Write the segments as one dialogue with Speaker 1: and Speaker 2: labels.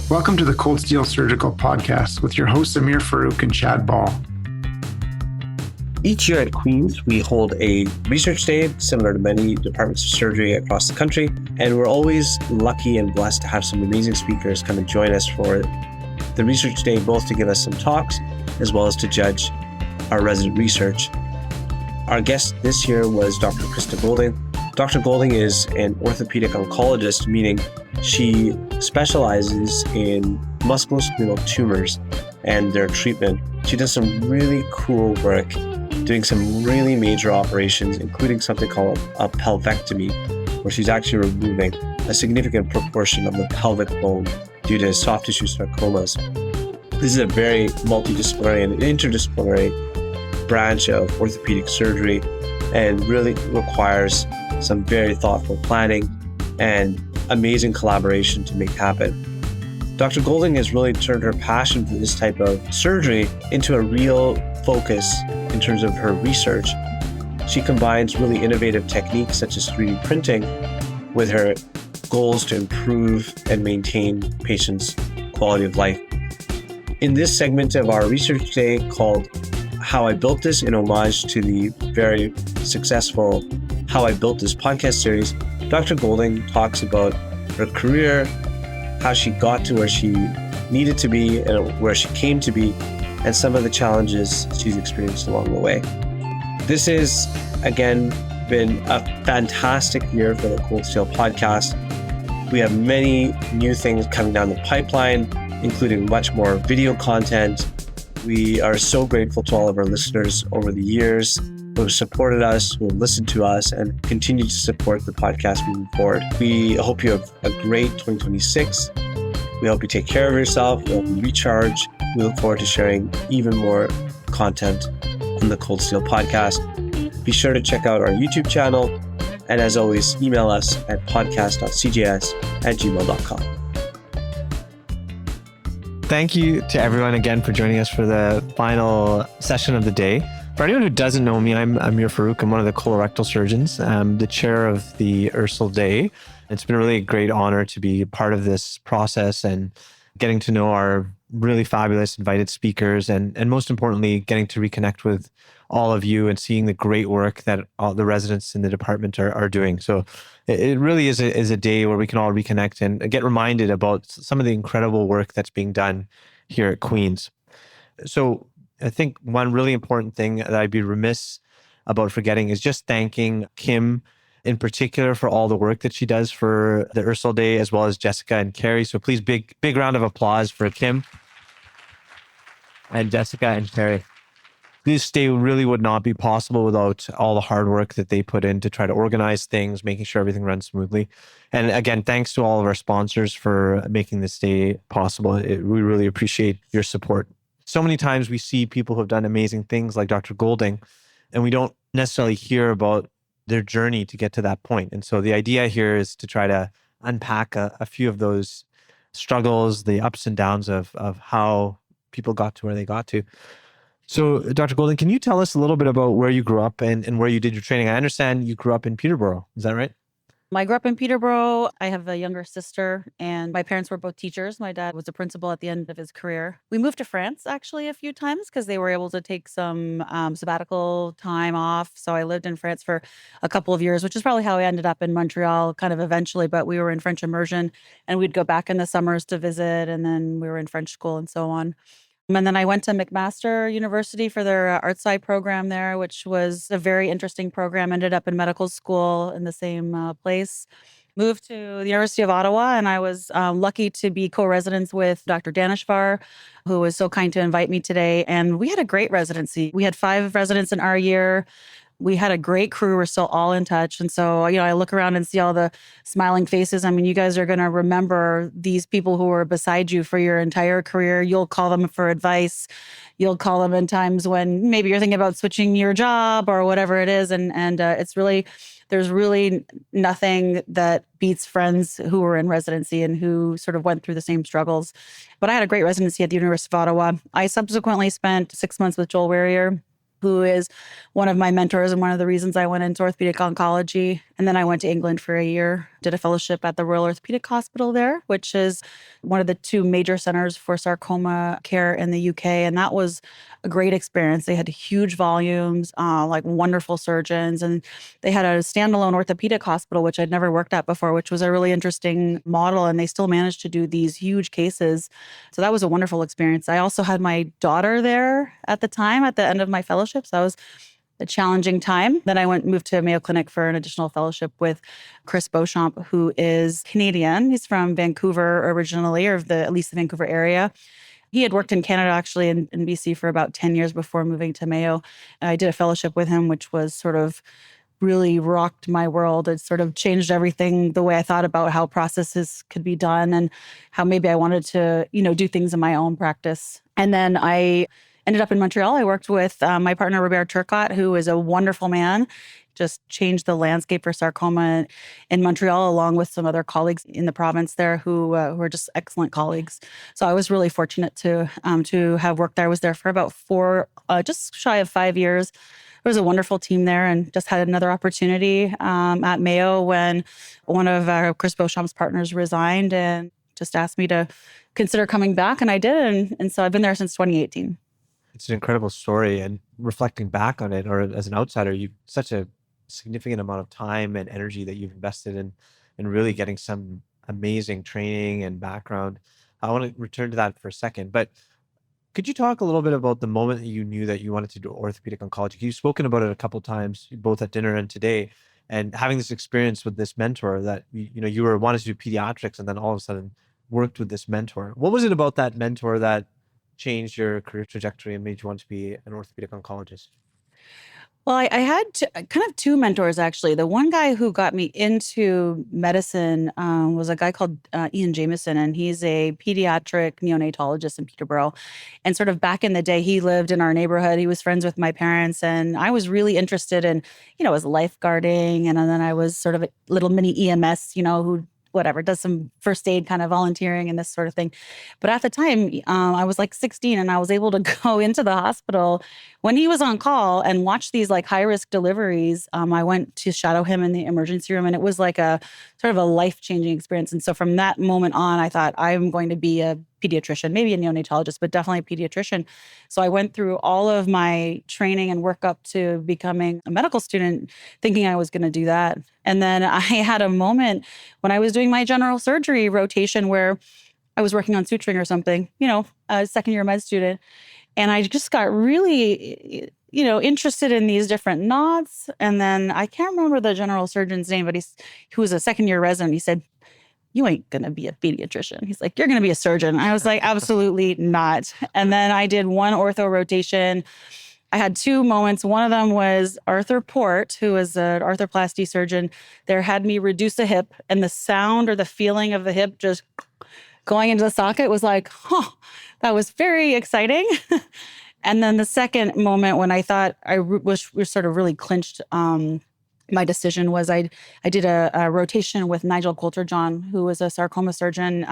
Speaker 1: Welcome to the Cold Steel Surgical Podcast with your hosts Amir Farouk and Chad Ball.
Speaker 2: Each year at Queen's, we hold a research day similar to many departments of surgery across the country. And we're always lucky and blessed to have some amazing speakers come and join us for the research day, both to give us some talks as well as to judge our resident research. Our guest this year was Dr. Krista Goulding. Dr. Goulding is an orthopedic oncologist, meaning she specializes in musculoskeletal tumors and their treatment. She does some really cool work doing some really major operations, including something called a pelvectomy, where she's actually removing a significant proportion of the pelvic bone due to soft tissue sarcomas. This is a very multidisciplinary and interdisciplinary branch of orthopedic surgery and really requires some very thoughtful planning and amazing collaboration to make happen. Dr. Goulding has really turned her passion for this type of surgery into a real focus in terms of her research. She combines really innovative techniques such as 3D printing with her goals to improve and maintain patients' quality of life. In this segment of our research day called How I Built This, in homage to the very successful How I Built This podcast series, Dr. Goulding talks about her career, how she got to where she needed to be and where she came to be, and some of the challenges she's experienced along the way. This has, again, been a fantastic year for the Cold Steel podcast. We have many new things coming down the pipeline, including much more video content. We are so grateful to all of our listeners over the years who have supported us, who have listened to us, and continue to support the podcast moving forward. We hope you have a great 2026. We hope you take care of yourself. We hope you recharge. We look forward to sharing even more content on the Cold Steel podcast. Be sure to check out our YouTube channel. And as always, email us at podcast.cjs@gmail.com.
Speaker 3: Thank you to everyone again for joining us for the final session of the day. For anyone who doesn't know me, I'm Amir Farouk. I'm one of the colorectal surgeons. I'm the chair of the Ersil Day. It's been a really great honor to be part of this process and getting to know our really fabulous invited speakers and most importantly, getting to reconnect with all of you and seeing the great work that all the residents in the department are doing. So it really is a day where we can all reconnect and get reminded about some of the incredible work that's being done here at Queen's. So I think one really important thing that I'd be remiss about forgetting is just thanking Kim in particular for all the work that she does for the Ersil Day, as well as Jessica and Carrie. So please, big round of applause for Kim and Jessica and Carrie. This day really would not be possible without all the hard work that they put in to try to organize things, making sure everything runs smoothly. And again, thanks to all of our sponsors for making this day possible. We really appreciate your support. So many times we see people who have done amazing things like Dr. Goulding, and we don't necessarily hear about their journey to get to that point. And so the idea here is to try to unpack a few of those struggles, the ups and downs of how people got to where they got to. So Dr. Goulding, can you tell us a little bit about where you grew up and where you did your training? I understand you grew up in Peterborough. Is that right?
Speaker 4: I grew up in Peterborough. I have a younger sister, and my parents were both teachers. My dad was a principal at the end of his career. We moved to France actually a few times because they were able to take some sabbatical time off. So I lived in France for a couple of years, which is probably how I ended up in Montreal kind of eventually. But we were in French immersion, and we'd go back in the summers to visit, and then we were in French school and so on. And then I went to McMaster University for their art sci program there, which was a very interesting program. Ended up in medical school in the same place. Moved to the University of Ottawa, and I was lucky to be co-residents with Dr. Danishvar, who was so kind to invite me today. And we had a great residency. We had 5 residents in our year. We had a great crew. We're still all in touch. And so, I look around and see all the smiling faces. I mean, you guys are going to remember these people who were beside you for your entire career. You'll call them for advice. You'll call them in times when maybe you're thinking about switching your job or whatever it is. And it's really, there's really nothing that beats friends who were in residency and who sort of went through the same struggles. But I had a great residency at the University of Ottawa. I subsequently spent 6 months with Joel Warrior, who is one of my mentors and one of the reasons I went into orthopedic oncology. And then I went to England for a year, did a fellowship at the Royal Orthopedic Hospital there, which is one of the two major centers for sarcoma care in the UK. And that was a great experience. They had huge volumes, like wonderful surgeons, and they had a standalone orthopedic hospital, which I'd never worked at before, which was a really interesting model. And they still managed to do these huge cases. So that was a wonderful experience. I also had my daughter there at the time, at the end of my fellowship. So that was a challenging time. Then I moved to Mayo Clinic for an additional fellowship with Chris Beauchamp, who is Canadian. He's from Vancouver originally, or at least the Vancouver area. He had worked in Canada, actually, in BC for about 10 years before moving to Mayo. I did a fellowship with him, which was sort of really rocked my world. It sort of changed everything, the way I thought about how processes could be done and how maybe I wanted to, do things in my own practice. And then I ended up in Montreal. I worked with my partner, Robert Turcotte, who is a wonderful man, just changed the landscape for sarcoma in Montreal, along with some other colleagues in the province there who were just excellent colleagues. So I was really fortunate to have worked there. I was there for about just shy of 5 years. There was a wonderful team there, and just had another opportunity at Mayo when one of Chris Beauchamp's partners resigned and just asked me to consider coming back, and I did. And so I've been there since 2018.
Speaker 3: It's an incredible story, and reflecting back on it, or as an outsider, you've such a significant amount of time and energy that you've invested in really getting some amazing training and background. I want to return to that for a second, but could you talk a little bit about the moment that you knew that you wanted to do orthopedic oncology? You've spoken about it a couple of times, both at dinner and today, and having this experience with this mentor that you were wanted to do pediatrics, and then all of a sudden worked with this mentor. What was it about that mentor that changed your career trajectory and made you want to be an orthopedic oncologist?
Speaker 4: Well, I had kind of two mentors, actually. The one guy who got me into medicine was a guy called Ian Jamieson, and he's a pediatric neonatologist in Peterborough. And sort of back in the day, he lived in our neighborhood. He was friends with my parents, and I was really interested in, as lifeguarding. And then I was sort of a little mini EMS, who does some first aid kind of volunteering and this sort of thing. But at the time, I was like 16, and I was able to go into the hospital when he was on call and watch these like high risk deliveries. I went to shadow him in the emergency room, and it was like a sort of a life-changing experience. And so from that moment on, I thought I'm going to be a pediatrician, maybe a neonatologist, but definitely a pediatrician. So I went through all of my training and work up to becoming a medical student, thinking I was going to do that. And then I had a moment when I was doing my general surgery rotation where I was working on suturing or something, a second-year med student. And I just got really, interested in these different knots. And then I can't remember the general surgeon's name, but he was a second-year resident. He said, "You ain't going to be a pediatrician." He's like, "You're going to be a surgeon." I was like, "Absolutely not." And then I did one ortho rotation. I had two moments. One of them was Arthur Port, who was an arthroplasty surgeon. There had me reduce a hip, and the sound or the feeling of the hip just going into the socket was like, that was very exciting. And then the second moment when I thought I was sort of really clinched my decision was I did a rotation with Nigel Coulter-John, who was a sarcoma surgeon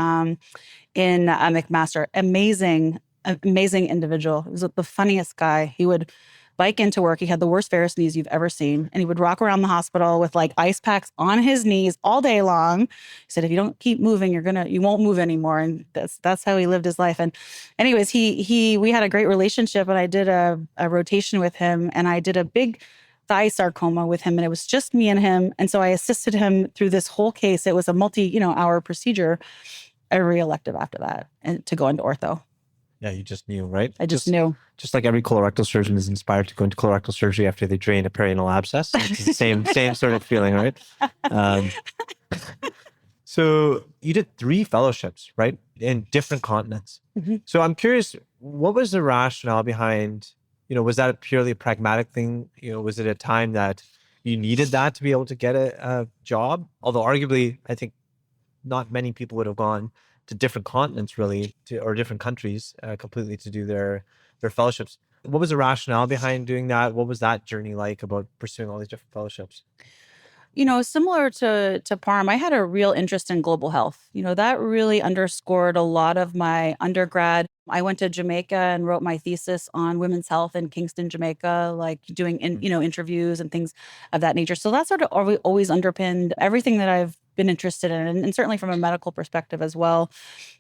Speaker 4: in McMaster. Amazing individual. He was the funniest guy. He would bike into work. He had the worst varus knees you've ever seen. And he would rock around the hospital with like ice packs on his knees all day long. He said, if you don't keep moving, you won't move anymore. And that's how he lived his life. And anyways, we had a great relationship, and I did a rotation with him, and I did a big thigh sarcoma with him, and it was just me and him. And so I assisted him through this whole case. It was a multi-hour procedure, every elective after that, and to go into ortho.
Speaker 3: Yeah, you just knew, right?
Speaker 4: I just knew.
Speaker 3: Just like every colorectal surgeon is inspired to go into colorectal surgery after they drain a perianal abscess. It's the same sort of feeling, right? So you did 3 fellowships, right? In different continents.
Speaker 4: Mm-hmm.
Speaker 3: So I'm curious, what was the rationale behind, was that purely a pragmatic thing? Was it a time that you needed that to be able to get a job? Although arguably, I think not many people would have gone to different continents really, or different countries completely to do their fellowships. What was the rationale behind doing that? What was that journey like about pursuing all these different fellowships?
Speaker 4: Similar to Parm, I had a real interest in global health. That really underscored a lot of my undergrad I went to Jamaica and wrote my thesis on women's health in Kingston, Jamaica, like doing interviews and things of that nature. So that sort of always underpinned everything that I've been interested in, and certainly from a medical perspective as well.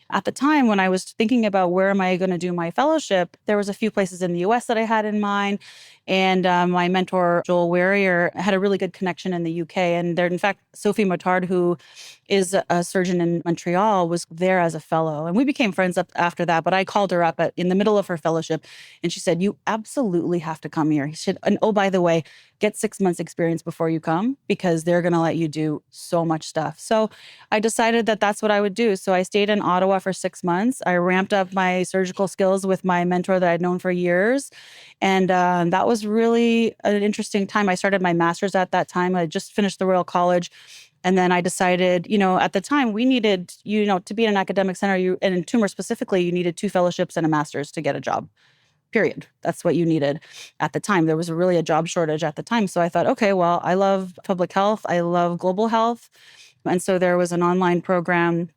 Speaker 4: At the time when I was thinking about where am I going to do my fellowship, there was a few places in the US that I had in mind. And my mentor, Joel Warrior, had a really good connection in the UK. And there, in fact, Sophie Motard, who is a surgeon in Montreal, was there as a fellow. And we became friends up after that. But I called her up in the middle of her fellowship, and she said, "You absolutely have to come here." She said, "And oh, by the way, get 6 months experience before you come, because they're going to let you do so much stuff." So I decided that that's what I would do. So I stayed in Ottawa for 6 months. I ramped up my surgical skills with my mentor that I'd known for years. And that was really an interesting time. I started my master's at that time. I just finished the Royal College. And then I decided, at the time we needed, to be in an academic center, and in tumor specifically, you needed 2 fellowships and a master's to get a job. Period. That's what you needed at the time. There was really a job shortage at the time. So I thought, okay, well, I love public health. I love global health. And so there was an online program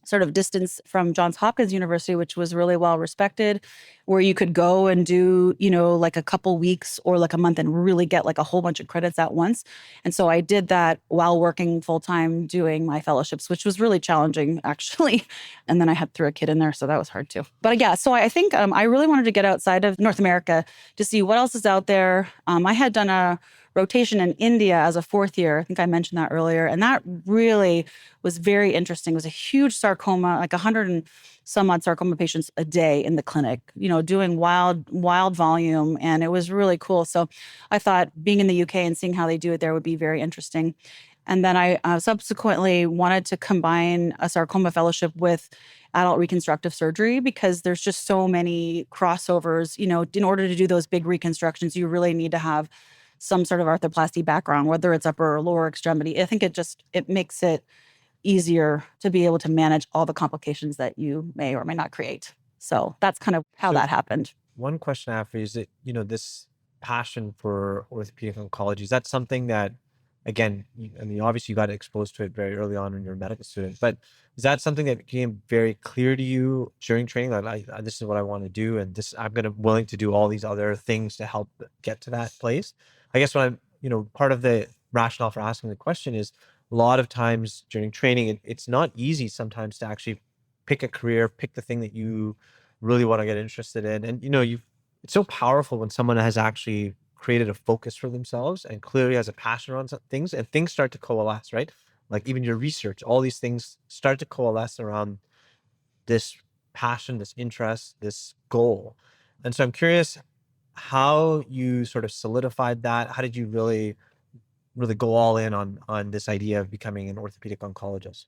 Speaker 4: sort of distance from Johns Hopkins University, which was really well respected, where you could go and do, like a couple weeks or like a month and really get like a whole bunch of credits at once. And so I did that while working full time doing my fellowships, which was really challenging, actually. And then I had threw a kid in there, so that was hard too. But yeah, so I think I really wanted to get outside of North America to see what else is out there. I had done a rotation in India as a 4th year. I think I mentioned that earlier. And that really was very interesting. It was a huge sarcoma, like 100 and some odd sarcoma patients a day in the clinic, doing wild volume. And it was really cool. So I thought being in the UK and seeing how they do it there would be very interesting. And then I subsequently wanted to combine a sarcoma fellowship with adult reconstructive surgery, because there's just so many crossovers. In order to do those big reconstructions, you really need to have some sort of arthroplasty background, whether it's upper or lower extremity. I think it makes it easier to be able to manage all the complications that you may or may not create. So that's kind of how that happened.
Speaker 3: One question I have for you is that, this passion for orthopedic oncology, is that something that, again, obviously you got exposed to it very early on when you're a medical student, but is that something that became very clear to you during training? Like, this is what I want to do, and I'm willing to do all these other things to help get to that place. I guess what part of the rationale for asking the question is, a lot of times during training, it's not easy sometimes to actually pick a career, pick the thing that you really want to get interested in. And, it's so powerful when someone has actually created a focus for themselves and clearly has a passion around some things, and things start to coalesce, right? Like even your research, all these things start to coalesce around this passion, this interest, this goal. And so I'm curious how you sort of solidified that. How did you really go all in on this idea of becoming an orthopedic oncologist?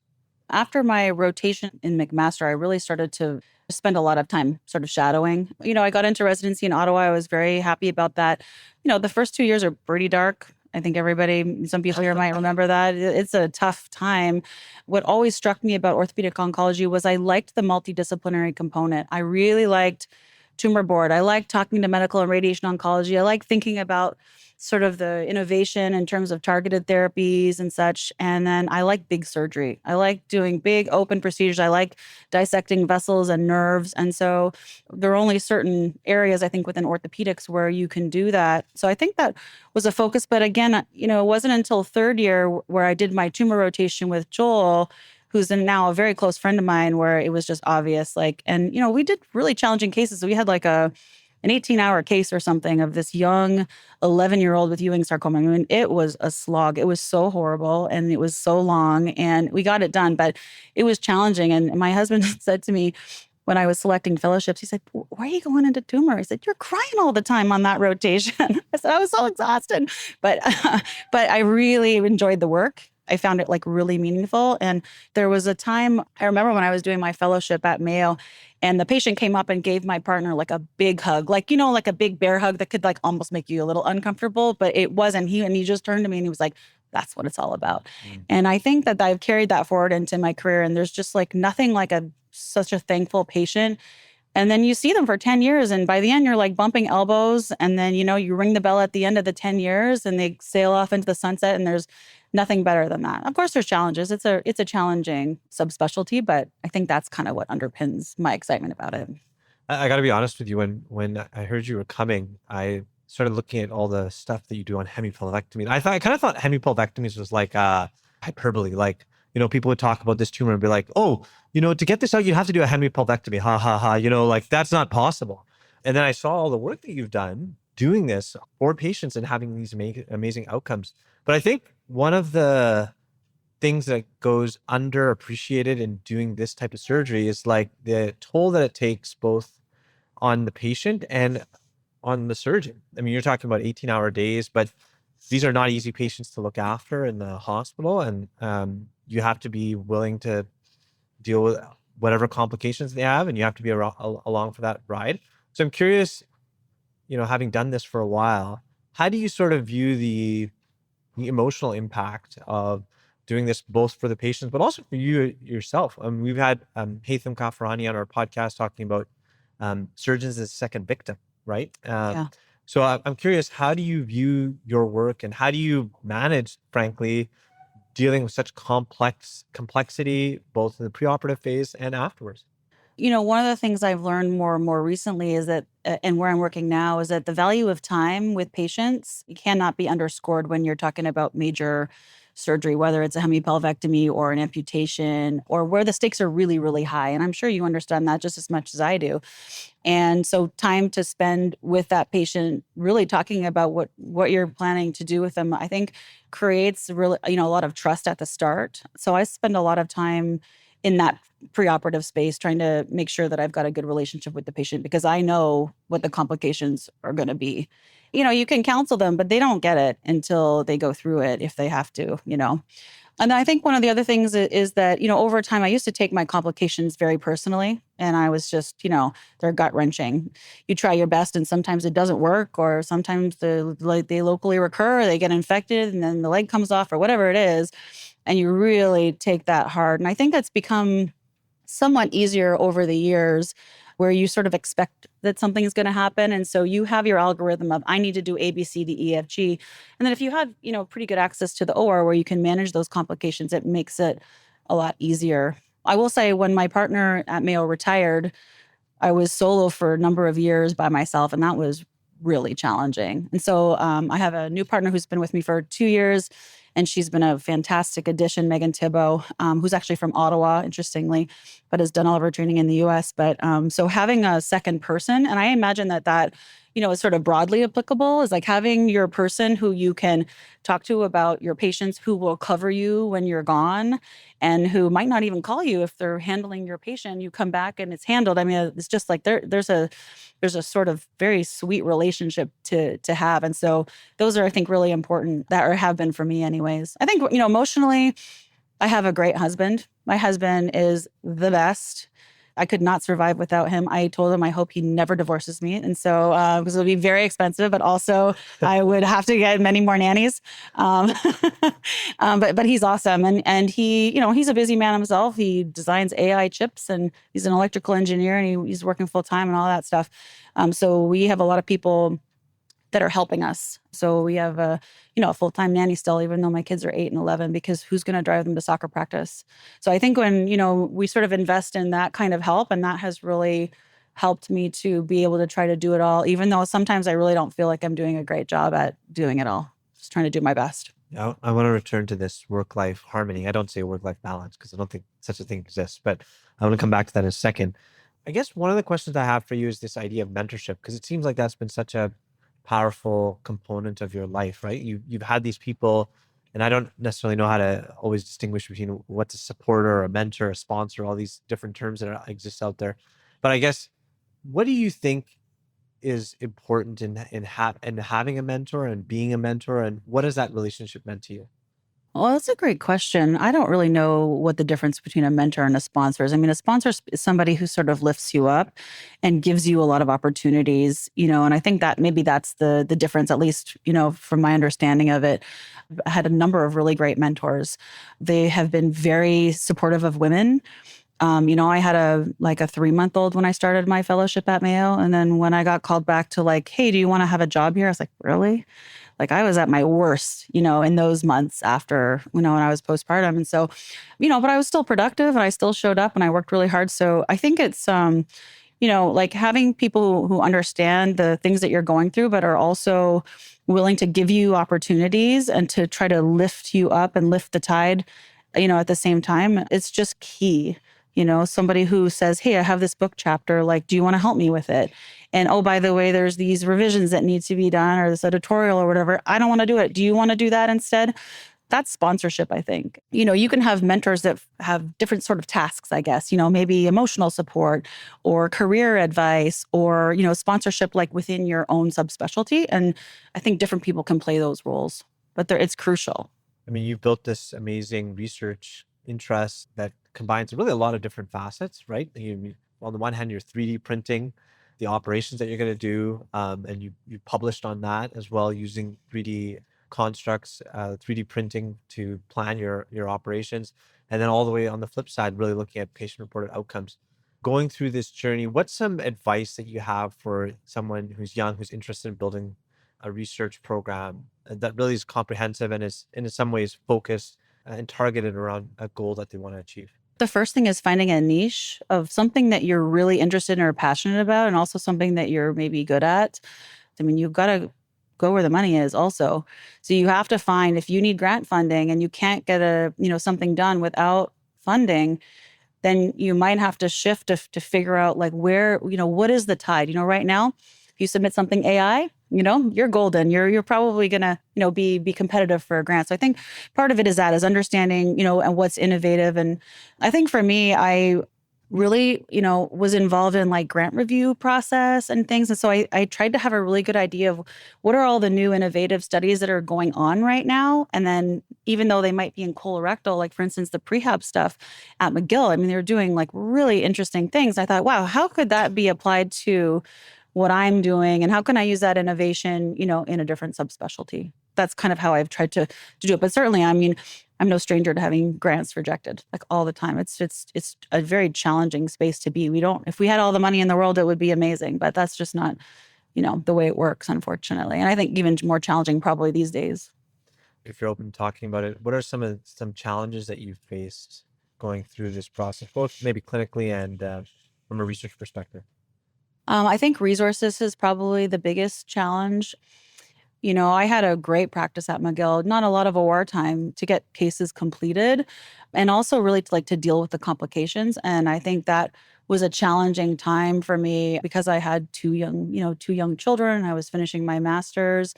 Speaker 4: After my rotation in McMaster, I really started to spend a lot of time sort of shadowing. I got into residency in Ottawa. I was very happy about that. The first 2 years are pretty dark. I think some people here might remember that. It's a tough time. What always struck me about orthopedic oncology was I liked the multidisciplinary component. I really liked tumor board. I liked talking to medical and radiation oncology. I liked thinking about sort of the innovation in terms of targeted therapies and such. And then I like big surgery. I like doing big open procedures. I like dissecting vessels and nerves. And so there are only certain areas, I think, within orthopedics where you can do that. So I think that was a focus. But again, it wasn't until 3rd year where I did my tumor rotation with Joel, who's now a very close friend of mine, where it was just obvious. And we did really challenging cases. We had like an 18-hour case or something of this young 11-year-old with Ewing sarcoma. I mean, it was a slog. It was so horrible and it was so long, and we got it done, but it was challenging. And my husband said to me when I was selecting fellowships, he said, "Why are you going into tumor?" I said, "You're crying all the time on that rotation." I said, I was so exhausted, but I really enjoyed the work. I found it really meaningful. And there was a time, I remember when I was doing my fellowship at Mayo, and the patient came up and gave my partner a big hug, like a big bear hug that could almost make you a little uncomfortable, but it wasn't. He just turned to me and he was like, "That's what it's all about." And I think that I've carried that forward into my career. And there's just nothing like such a thankful patient. And then you see them for 10 years. And by the end, you're bumping elbows. And then, you ring the bell at the end of the 10 years and they sail off into the sunset. And there's nothing better than that. Of course, there's challenges. It's a challenging subspecialty, but I think that's kind of what underpins my excitement about it.
Speaker 3: I got to be honest with you. When I heard you were coming, I started looking at all the stuff that you do on hemipelvectomy. I kind of thought hemipelvectomies was like hyperbole. Like, people would talk about this tumor and be like, oh, to get this out, you have to do a hemipelvectomy. Ha ha ha. Like that's not possible. And then I saw all the work that you've done doing this for patients and having these amazing outcomes. But I think one of the things that goes underappreciated in doing this type of surgery is like the toll that it takes both on the patient and on the surgeon. I mean, you're talking about 18-hour days, but these are not easy patients to look after in the hospital. And you have to be willing to deal with whatever complications they have, and you have to be along for that ride. So I'm curious, having done this for a while, how do you sort of view the emotional impact of doing this both for the patients, but also for you yourself? We've had Haitham Kafarani on our podcast talking about surgeons as a second victim, right?
Speaker 4: Yeah.
Speaker 3: So I'm curious, how do you view your work, and how do you manage, frankly, dealing with such complexity, both in the preoperative phase and afterwards?
Speaker 4: One of the things I've learned more and more recently is that, and where I'm working now, is that the value of time with patients cannot be underscored when you're talking about major surgery, whether it's a hemipelvectomy or an amputation, or where the stakes are really, really high. And I'm sure you understand that just as much as I do. And so time to spend with that patient, really talking about what you're planning to do with them, I think creates really, a lot of trust at the start. So I spend a lot of time in that preoperative space trying to make sure that I've got a good relationship with the patient, because I know what the complications are going to be. You can counsel them, but they don't get it until they go through it, if they have to. And I think one of the other things is that, over time, I used to take my complications very personally, and I was just, they're gut wrenching. You try your best and sometimes it doesn't work, or sometimes they locally recur, or they get infected and then the leg comes off, or whatever it is. And you really take that hard. And I think that's become somewhat easier over the years, where you sort of expect that something is going to happen. And so you have your algorithm of, I need to do A, B, C, D, E, F, G. And then if you have, pretty good access to the OR where you can manage those complications, it makes it a lot easier. I will say, when my partner at Mayo retired, I was solo for a number of years by myself, and that was really challenging. And so I have a new partner who's been with me for 2 years, and she's been a fantastic addition, Megan Thibault, who's actually from Ottawa, interestingly, but has done all of her training in the US. But so having a second person, and I imagine that is sort of broadly applicable, is like having your person who you can talk to about your patients, who will cover you when you're gone, and who might not even call you if they're handling your patient. You come back and it's handled. I mean, it's just like there's a sort of very sweet relationship to have. And so those are, I think, really important, that or have been for me anyways. I think, emotionally, I have a great husband. My husband is the best. I could not survive without him. I told him I hope he never divorces me. And so, because it would be very expensive, but also I would have to get many more nannies. But he's awesome. And he, he's a busy man himself. He designs AI chips, and he's an electrical engineer, and he's working full time and all that stuff. So we have a lot of people that are helping us. So we have a full-time nanny still, even though my kids are 8 and 11, because who's going to drive them to soccer practice? So I think when, we sort of invest in that kind of help, and that has really helped me to be able to try to do it all, even though sometimes I really don't feel like I'm doing a great job at doing it all. Just trying to do my best.
Speaker 3: I want to return to this work-life harmony. I don't say work-life balance because I don't think such a thing exists, but I want to come back to that in a second. I guess one of the questions I have for you is this idea of mentorship, because it seems like that's been such a powerful component of your life, right? You've had these people, and I don't necessarily know how to always distinguish between what's a supporter, a mentor, a sponsor, all these different terms that exist out there. But I guess, what do you think is important in having a mentor and being a mentor, and what has that relationship meant to you?
Speaker 4: Well, that's a great question. I don't really know what the difference between a mentor and a sponsor is. I mean, a sponsor is somebody who sort of lifts you up and gives you a lot of opportunities, and I think that maybe that's the difference, at least, from my understanding of it. I had a number of really great mentors. They have been very supportive of women. I had a 3-month-old when I started my fellowship at Mayo. And then when I got called back to hey, do you want to have a job here? I was like, really? I was at my worst, in those months after, when I was postpartum. And so, but I was still productive, and I still showed up, and I worked really hard. So I think it's, like having people who understand the things that you're going through, but are also willing to give you opportunities and to try to lift you up and lift the tide, at the same time, it's just key. Somebody who says, hey, I have this book chapter, like, do you want to help me with it? And oh, by the way, there's these revisions that need to be done or this editorial or whatever. I don't want to do it. Do you want to do that instead? That's sponsorship, I think. You can have mentors that have different sort of tasks, I guess, maybe emotional support or career advice or, sponsorship like within your own subspecialty. And I think different people can play those roles, but it's crucial.
Speaker 3: I mean, you've built this amazing research interest that combines really a lot of different facets, right? On the one hand, you're 3D printing the operations that you're going to do, and you published on that as well, using 3D constructs, 3D printing to plan your operations, and then all the way on the flip side, really looking at patient-reported outcomes. Going through this journey, what's some advice that you have for someone who's young, who's interested in building a research program that really is comprehensive and is in some ways focused and targeted around a goal that they want to achieve?
Speaker 4: The first thing is finding a niche of something that you're really interested in or passionate about, and also something that you're maybe good at. I mean, you've got to go where the money is also. So you have to find, if you need grant funding and you can't get something done without funding, then you might have to shift to figure out like where, what is the tide? Right now, if you submit something AI, you're golden. You're probably gonna, be competitive for a grant. So I think part of it is understanding, and what's innovative. And I think for me, I really, was involved in like grant review process and things. And so I tried to have a really good idea of what are all the new innovative studies that are going on right now. And then even though they might be in colorectal, like for instance, the prehab stuff at McGill, I mean, they're doing like really interesting things. I thought, wow, how could that be applied to what I'm doing? And how can I use that innovation, in a different subspecialty? That's kind of how I've tried to do it. But certainly, I mean, I'm no stranger to having grants rejected like all the time. It's a very challenging space to be. If we had all the money in the world, it would be amazing, but that's just not, the way it works, unfortunately. And I think even more challenging probably these days.
Speaker 3: If you're open to talking about it, what are some challenges that you've faced going through this process, both maybe clinically and from a research perspective?
Speaker 4: I think resources is probably the biggest challenge. I had a great practice at McGill, not a lot of OR time to get cases completed, and also really to deal with the complications. And I think that was a challenging time for me because I had two young children. I was finishing my master's.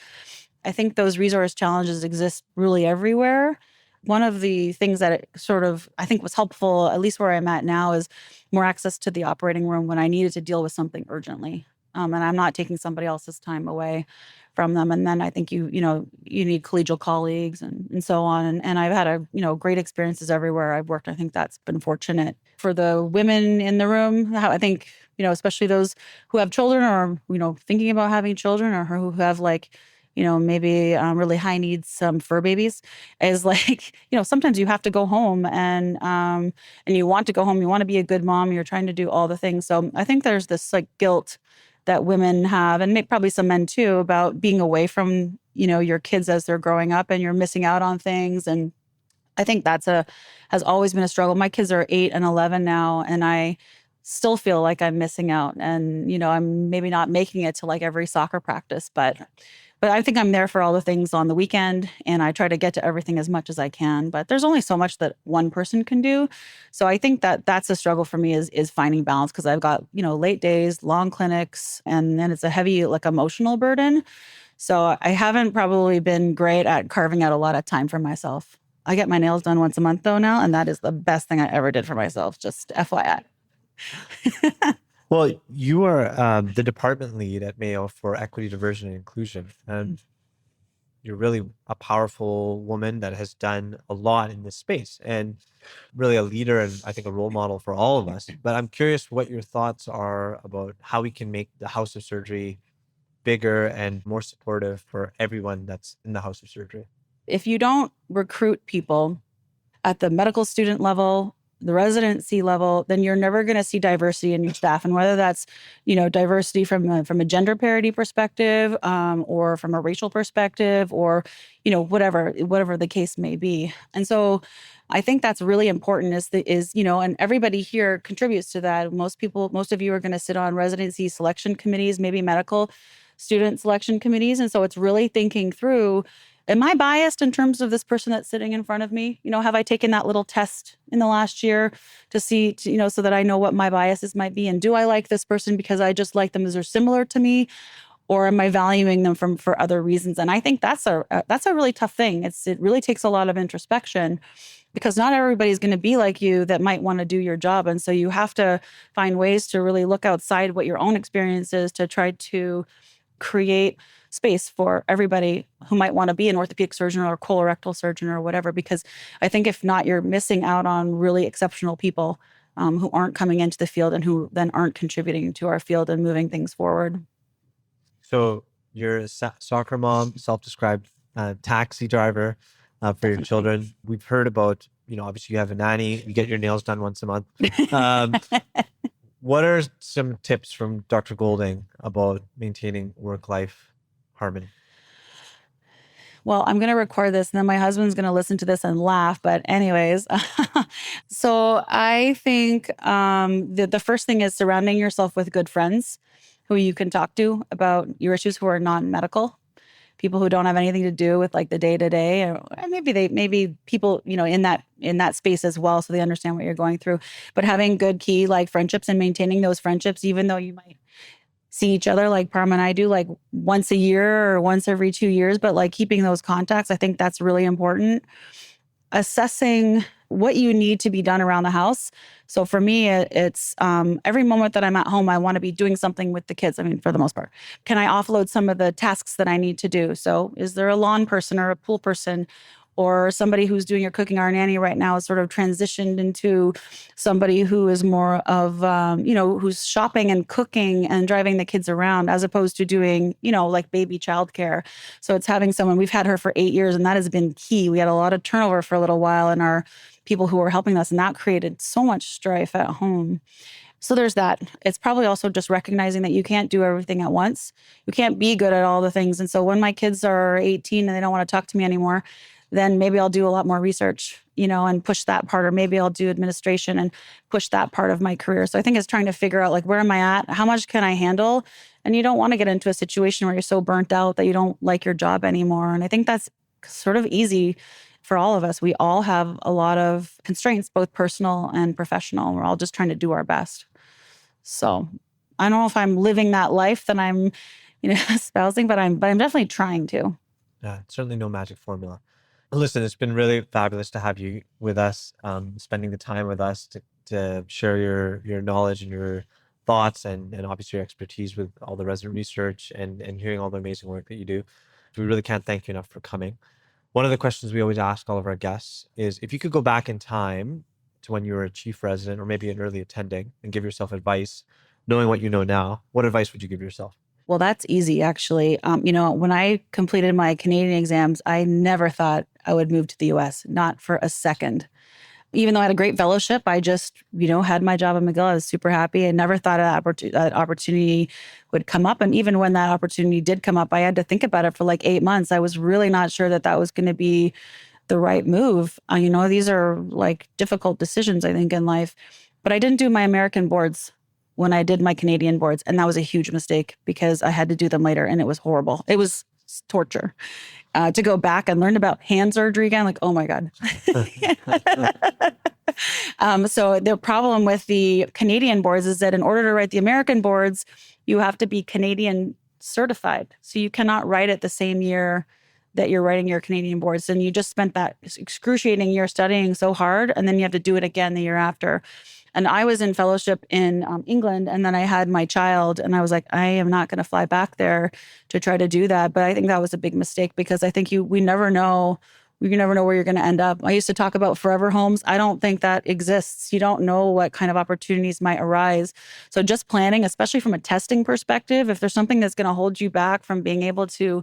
Speaker 4: I think those resource challenges exist really everywhere. One of the things that I think was helpful, at least where I'm at now, is more access to the operating room when I needed to deal with something urgently. And I'm not taking somebody else's time away from them. And then I think you need collegial colleagues and so on. And I've had great experiences everywhere I've worked. I think that's been fortunate. For the women in the room, I think, especially those who have children or, thinking about having children or who have maybe really high needs fur babies, is like, sometimes you have to go home and you want to go home. You want to be a good mom. You're trying to do all the things. So I think there's this guilt that women have, and probably some men too, about being away from, your kids as they're growing up and you're missing out on things. And I think has always been a struggle. My kids are 8 and 11 now, and I still feel like I'm missing out. And, I'm maybe not making it to every soccer practice, but I think I'm there for all the things on the weekend, and I try to get to everything as much as I can. But there's only so much that one person can do. So I think that's a struggle for me is finding balance, because I've got, late days, long clinics, and then it's a heavy emotional burden. So I haven't probably been great at carving out a lot of time for myself. I get my nails done once a month though now, and that is the best thing I ever did for myself, just FYI.
Speaker 3: Well, you are the department lead at Mayo for equity, diversity, and inclusion. And you're really a powerful woman that has done a lot in this space and really a leader and I think a role model for all of us. But I'm curious what your thoughts are about how we can make the House of Surgery bigger and more supportive for everyone that's in the House of Surgery.
Speaker 4: If you don't recruit people at the medical student level the residency level, then you're never going to see diversity in your staff. And whether that's, diversity from a gender parity perspective, or from a racial perspective, or, whatever the case may be. And so I think that's really important and everybody here contributes to that. Most of you are going to sit on residency selection committees, maybe medical student selection committees. And so it's really thinking through, am I biased in terms of this person that's sitting in front of me? Have I taken that little test in the last year to see, so that I know what my biases might be? And do I like this person because I just like them as they're similar to me? Or am I valuing them for other reasons? And I think that's a really tough thing. It really takes a lot of introspection, because not everybody's going to be like you that might want to do your job. And so you have to find ways to really look outside what your own experience is to try to create space for everybody who might want to be an orthopedic surgeon or a colorectal surgeon or whatever. Because I think if not, you're missing out on really exceptional people who aren't coming into the field and who then aren't contributing to our field and moving things forward.
Speaker 3: So you're a soccer mom, self-described taxi driver for your children. We've heard about, obviously you have a nanny, you get your nails done once a month. What are some tips from Dr. Goulding about maintaining work-life harmony?
Speaker 4: Well, I'm going to record this and then my husband's going to listen to this and laugh. But anyways, so I think the first thing is surrounding yourself with good friends who you can talk to about your issues, who are non-medical. People who don't have anything to do with like the day-to-day, or maybe people, in that space as well, so they understand what you're going through. But having good key like friendships and maintaining those friendships, even though you might see each other like Parma and I do like once a year or once every 2 years, but like keeping those contacts, I think that's really important. Assessing what you need to be done around the house. So for me, it's every moment that I'm at home, I want to be doing something with the kids. I mean, for the most part, can I offload some of the tasks that I need to do? So is there a lawn person or a pool person or somebody who's doing your cooking? Our nanny right now is sort of transitioned into somebody who is more of, who's shopping and cooking and driving the kids around as opposed to doing, like baby childcare. So it's having someone, we've had her for 8 years and that has been key. We had a lot of turnover for a little while in our people who were helping us, and that created so much strife at home. So there's that. It's probably also just recognizing that you can't do everything at once. You can't be good at all the things. And so when my kids are 18 and they don't want to talk to me anymore, then maybe I'll do a lot more research, and push that part, or maybe I'll do administration and push that part of my career. So I think it's trying to figure out like, where am I at? How much can I handle? And you don't want to get into a situation where you're so burnt out that you don't like your job anymore. And I think that's sort of easy for all of us. We all have a lot of constraints, both personal and professional. We're all just trying to do our best. So I don't know if I'm living that life that I'm, espousing, but I'm definitely trying to.
Speaker 3: Yeah, certainly no magic formula. Listen, it's been really fabulous to have you with us, spending the time with us to share your knowledge and your thoughts and obviously your expertise with all the resident research and hearing all the amazing work that you do. We really can't thank you enough for coming. One of the questions we always ask all of our guests is, if you could go back in time to when you were a chief resident or maybe an early attending and give yourself advice, knowing what you know now, what advice would you give yourself?
Speaker 4: Well, that's easy, actually. When I completed my Canadian exams, I never thought I would move to the U.S., not for a second. Even though I had a great fellowship, I just, had my job at McGill. I was super happy. I never thought that opportunity would come up. And even when that opportunity did come up, I had to think about it for like 8 months. I was really not sure that was going to be the right move. These are like difficult decisions, I think, in life. But I didn't do my American boards when I did my Canadian boards. And that was a huge mistake because I had to do them later and it was horrible. It was torture. To go back and learn about hand surgery again, like, oh my God. So the problem with the Canadian boards is that in order to write the American boards, you have to be Canadian certified. So you cannot write it the same year that you're writing your Canadian boards. And you just spent that excruciating year studying so hard, and then you have to do it again the year after. And I was in fellowship in England, and then I had my child, and I was like, I am not going to fly back there to try to do that. But I think that was a big mistake because I think we never know. You never know where you're going to end up. I used to talk about forever homes. I don't think that exists. You don't know what kind of opportunities might arise. So just planning, especially from a testing perspective, if there's something that's going to hold you back from being able to,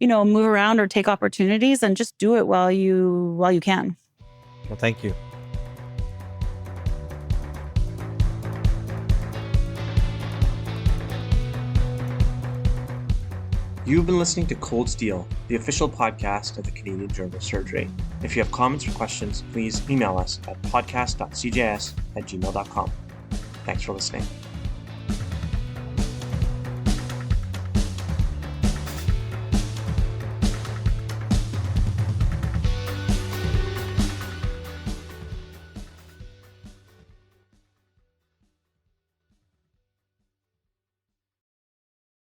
Speaker 4: move around or take opportunities, then just do it while you can.
Speaker 3: Well, thank you.
Speaker 2: You've been listening to Cold Steel, the official podcast of the Canadian Journal of Surgery. If you have comments or questions, please email us at podcast.cjs@gmail.com. Thanks for listening.